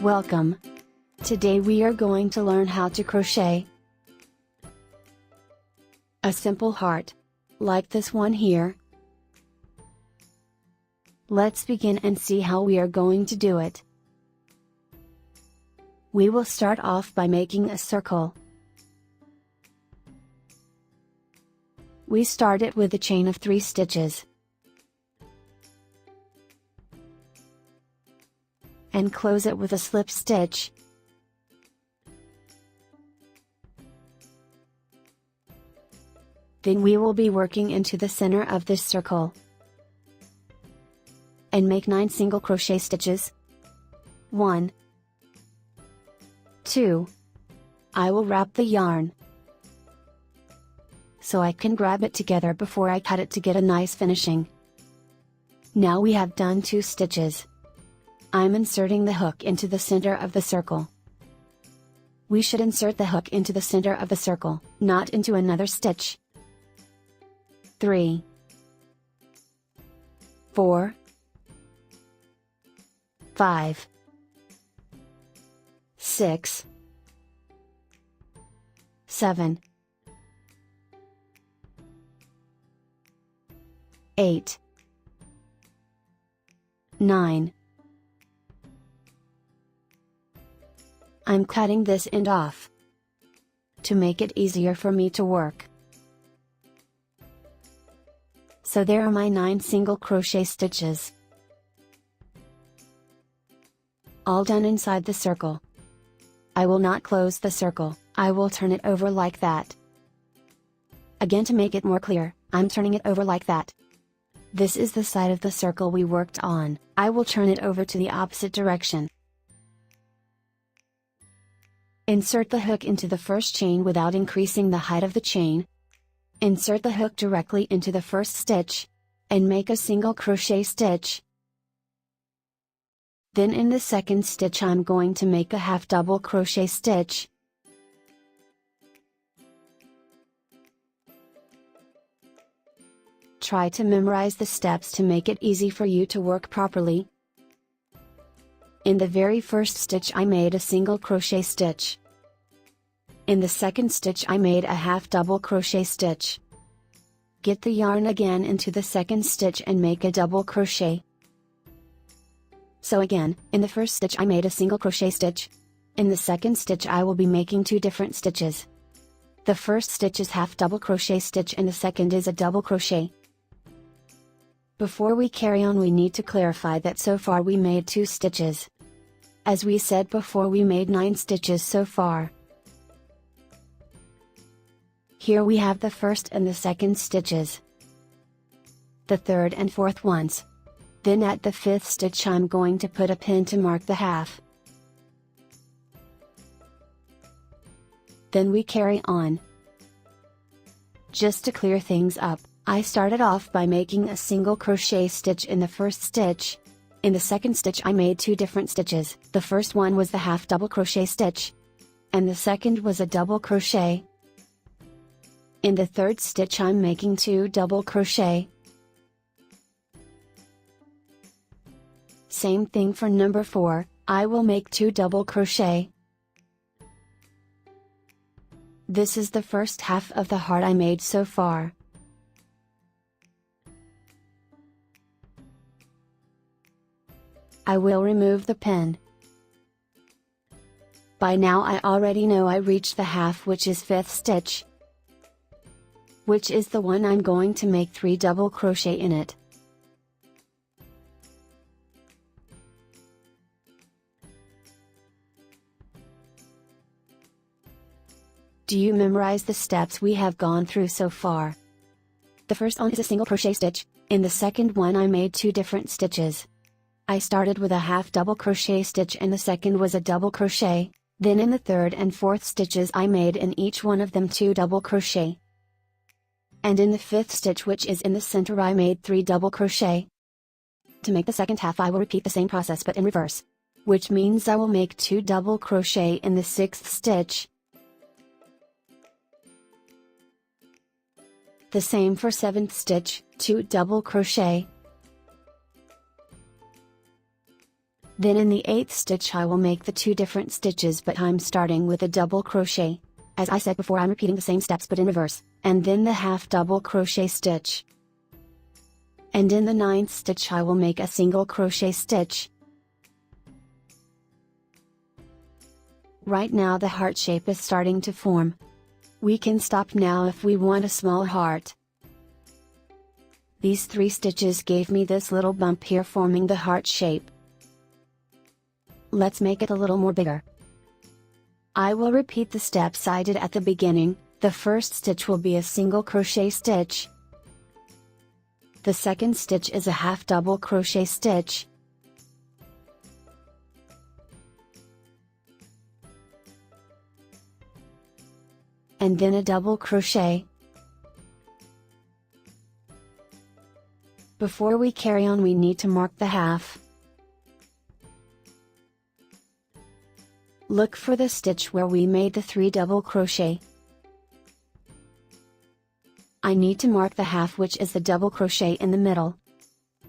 Welcome! Today we are going to learn how to crochet a simple heart, like this one here. Let's begin and see how we are going to do it. We will start off by making a circle. We start it with a chain of 3 stitches. And close it with a slip stitch. Then we will be working into the center of this circle. And make 9 single crochet stitches. 1, 2. I will wrap the yarn, so I can grab it together before I cut it to get a nice finishing. Now we have done 2 stitches. I'm inserting the hook into the center of the circle. We should insert the hook into the center of the circle, not into another stitch. 3, 4, 5, 6, 7, 8, 9. I'm cutting this end off to make it easier for me to work. So there are my 9 single crochet stitches, all done inside the circle. I will not close the circle, I will turn it over like that. Again, to make it more clear, I'm turning it over like that. This is the side of the circle we worked on. I will turn it over to the opposite direction. Insert the hook into the first chain without increasing the height of the chain. Insert the hook directly into the first stitch, and make a single crochet stitch. Then in the second stitch I'm going to make a half double crochet stitch. Try to memorize the steps to make it easy for you to work properly. In the very first stitch I made a single crochet stitch. In the second stitch I made a half double crochet stitch. Get the yarn again into the second stitch and make a double crochet. So again, in the first stitch I made a single crochet stitch. In the second stitch I will be making 2 different stitches. The first stitch is half double crochet stitch and the second is a double crochet. Before we carry on, we need to clarify that so far we made 2 stitches. As we said before, we made 9 stitches so far. Here we have the first and the second stitches, the third and fourth ones. Then at the 5th stitch I'm going to put a pin to mark the half. Then we carry on. Just to clear things up, I started off by making a single crochet stitch in the first stitch. In the second stitch I made 2 different stitches. The first one was the half double crochet stitch, and the second was a double crochet. In the third stitch I'm making 2 double crochet. Same thing for number 4, I will make 2 double crochet. This is the first half of the heart I made so far. I will remove the pin. By now I already know I reached the half, which is 5th stitch, which is the one I'm going to make 3 double crochet in it. Do you memorize the steps we have gone through so far? The first one is a single crochet stitch. In the second one I made 2 different stitches. I started with a half double crochet stitch and the second was a double crochet. Then in the third and fourth stitches I made in each one of them 2 double crochet. And in the 5th stitch, which is in the center, I made 3 double crochet. To make the second half I will repeat the same process but in reverse, which means I will make 2 double crochet in the 6th stitch. The same for 7th stitch, 2 double crochet. Then in the 8th stitch I will make the 2 different stitches, but I'm starting with a double crochet. As I said before, I'm repeating the same steps but in reverse, and then the half double crochet stitch. And in the 9th stitch I will make a single crochet stitch. Right now the heart shape is starting to form. We can stop now if we want a small heart. These 3 stitches gave me this little bump here forming the heart shape. Let's make it a little more bigger. I will repeat the steps I did at the beginning. The first stitch will be a single crochet stitch. The second stitch is a half double crochet stitch. And then a double crochet. Before we carry on, we need to mark the half. Look for the stitch where we made the 3 double crochet. I need to mark the half, which is the double crochet in the middle.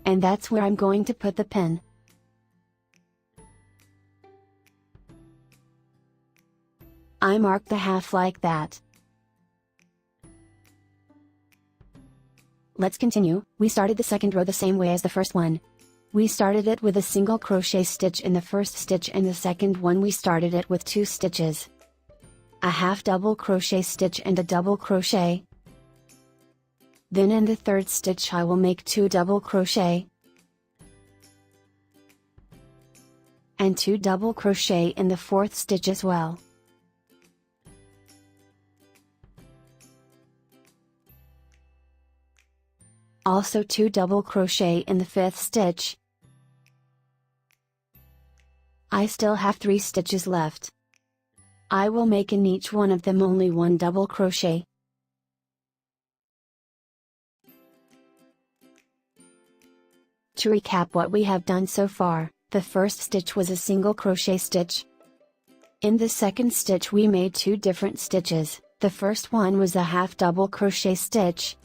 And that's where I'm going to put the pin. I marked the half like that. Let's continue. We started the second row the same way as the first one. We started it with a single crochet stitch in the first stitch, and the second one we started it with 2 stitches. A half double crochet stitch and a double crochet. Then in the 3rd stitch I will make 2 double crochet. And 2 double crochet in the 4th stitch as well. Also 2 double crochet in the 5th stitch. I still have 3 stitches left. I will make in each one of them only 1 double crochet. To recap what we have done so far, the first stitch was a single crochet stitch. In the second stitch we made 2 different stitches. The first one was a half double crochet stitch,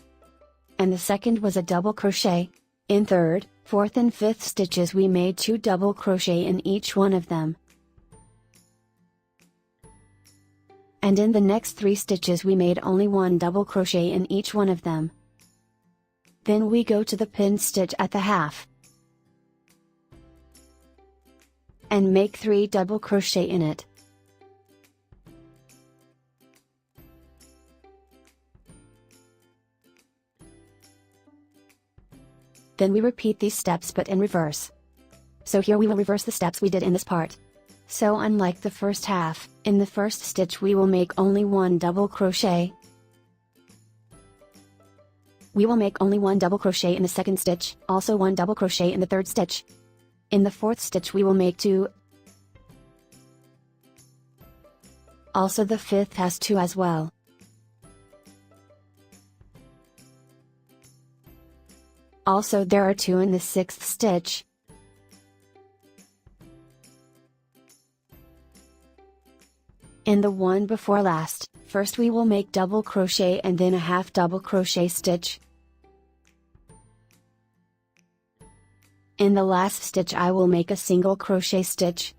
and the second was a double crochet. In 3rd, 4th and 5th stitches we made 2 double crochet in each one of them. And in the next 3 stitches we made only 1 double crochet in each one of them. Then we go to the pinned stitch at the half, and make 3 double crochet in it. Then we repeat these steps but in reverse. So here we will reverse the steps we did in this part. So unlike the first half, in the first stitch we will make only 1 double crochet. We will make only 1 double crochet in the second stitch, also 1 double crochet in the 3rd stitch. In the 4th stitch we will make 2. Also the 5th has 2 as well. Also there are 2 in the 6th stitch. In the one before last, first we will make double crochet and then a half double crochet stitch. In the last stitch I will make a single crochet stitch.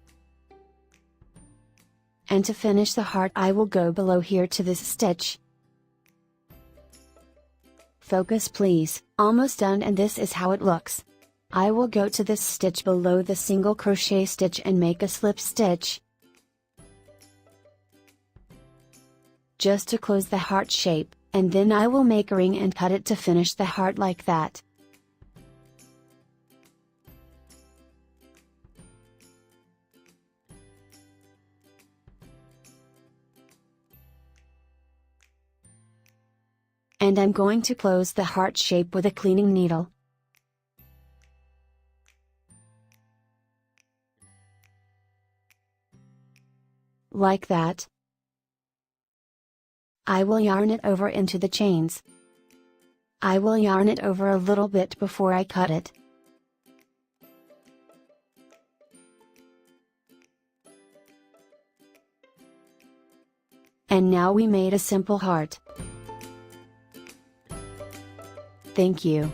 And to finish the heart I will go below here to this stitch. Focus please, almost done, and this is how it looks. I will go to this stitch below the single crochet stitch and make a slip stitch. Just to close the heart shape, and then I will make a ring and cut it to finish the heart like that. And I'm going to close the heart shape with a cleaning needle. Like that. I will yarn it over into the chains. I will yarn it over a little bit before I cut it. And now we made a simple heart. Thank you.